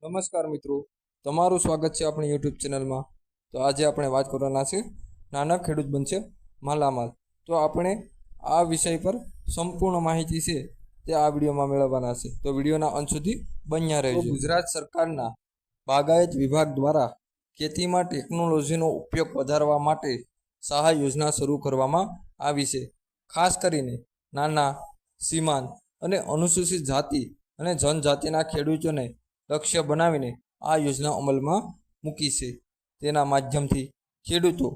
નમસ્કાર મિત્રો, તમારું સ્વાગત છે આપણી યુટ્યુબ ચેનલમાં। તો આજે આપણે વાત કરવાના છે નાના ખેડૂત બનશે માલામાલ। તો આપણે આ વિષય પર સંપૂર્ણ માહિતી છે તે આ વિડીયોમાં મેળવવાના છે, તો વિડીયોના અંત સુધી બન્યા રહેજો। ગુજરાત સરકારના બાગાયત વિભાગ દ્વારા ખેતીમાં ટેકનોલોજીનો ઉપયોગ વધારવા માટે સહાય યોજના શરૂ કરવામાં આવી છે। ખાસ કરીને નાના, સીમાંત અને અનુસૂચિત જાતિ અને જનજાતિના ખેડૂતોને લક્ષ્ય બનાવીને આ યોજના અમલમાં મૂકી છે। તેના માધ્યમથી ખેડૂતો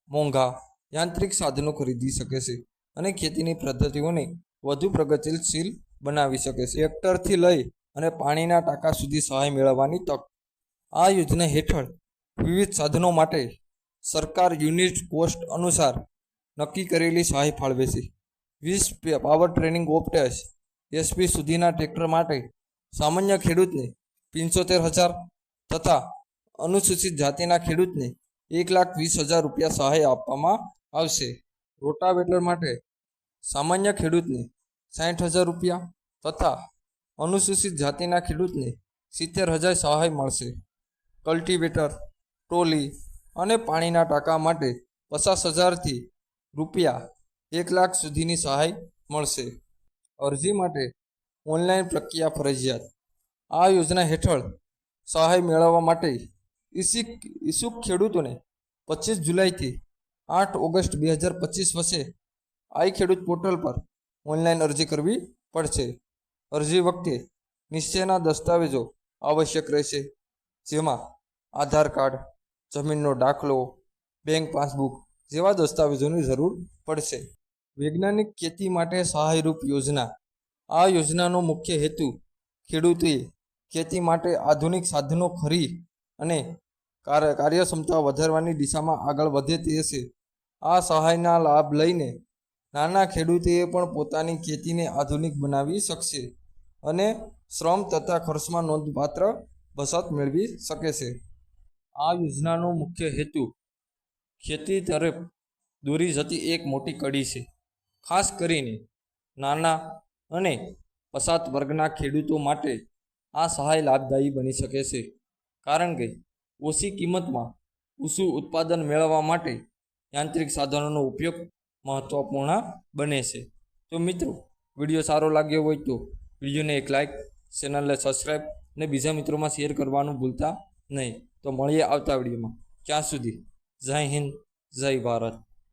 મોંઘા યાંત્રિક સાધનો ખરીદી શકે છે અને ખેતીની પદ્ધતિઓને વધુ પ્રગતિશીલ બનાવી શકે છે। ટ્રેક્ટરથી લઈ અને પાણીના ટાંકા સુધી સહાય મેળવવાની તક। આ યોજના હેઠળ વિવિધ સાધનો માટે સરકાર યુનિટ કોસ્ટ અનુસાર નક્કી કરેલી સહાય ફાળવે છે। 20 પાવર ટ્રેનિંગ ઓપ્ટેસ એસપી સુધીના ટ્રેક્ટર માટે સામાન્ય ખેડૂતને 75,000 તથા અનુસૂચિત જાતિના ખેડૂતને 1,20,000 રૂપિયા સહાય આપવામાં આવશે। રોટાવેટર માટે સામાન્ય ખેડૂતને 60,000 રૂપિયા તથા અનુસૂચિત જાતિના ખેડૂતને 70,000 સહાય મળશે। કલ્ટિવેટર, ટ્રોલી અને પાણીના ટાંકા માટે 50,000થી રૂપિયા 1,00,000 સુધીની સહાય મળશે। અરજી માટે ઓનલાઈન પ્રક્રિયા ફરજિયાત। આ યોજના હેઠળ સહાય મેળવવા માટે ઈચ્છુક ખેડૂતોને 25 જુલાઈથી 8 ઓગસ્ટ 2025 વચ્ચે આઈ ખેડૂત પોર્ટલ પર ઓનલાઈન અરજી કરવી પડશે। અરજી વખતે નીચેના દસ્તાવેજો આવશ્યક રહેશે, જેમાં આધાર કાર્ડ, જમીનનો દાખલો, બેંક પાસબુક જેવા દસ્તાવેજોની જરૂર પડશે। વૈજ્ઞાનિક ખેતી માટે સહાયરૂપ યોજના। આ યોજનાનો મુખ્ય હેતુ ખેડૂતોએ ખેતી માટે આધુનિક સાધનો ખરીદ અને કાર્યક્ષમતા વધારવાની દિશામાં આગળ વધે તે છે। આ સહાયના લાભ લઈને નાના ખેડૂતોએ પણ પોતાની ખેતીને આધુનિક બનાવી શકશે અને શ્રમ તથા ખર્ચમાં નોંધપાત્ર બચત મેળવી શકે છે। આ યોજનાનો મુખ્ય હેતુ ખેતી તરફ દોરી જતી એક મોટી કડી છે। ખાસ કરીને નાના અને પછાત વર્ગના ખેડૂતો માટે આ સહાય લાભદાયી બની શકે છે, કારણ કે ઓછી કિંમતમાં ઊંચું ઉત્પાદન મેળવવા માટે યાંત્રિક સાધનોનો ઉપયોગ મહત્વપૂર્ણ બને છે। તો મિત્રો, વિડીયો સારો લાગ્યો હોય તો વિડીયોને એક લાઇક, ચેનલને સબસ્ક્રાઈબ અને બીજા મિત્રોમાં શેર કરવાનું ભૂલતા નહીં। તો મળીએ આવતા વિડીયોમાં। ત્યાં સુધી જય હિન્દ, જય ભારત।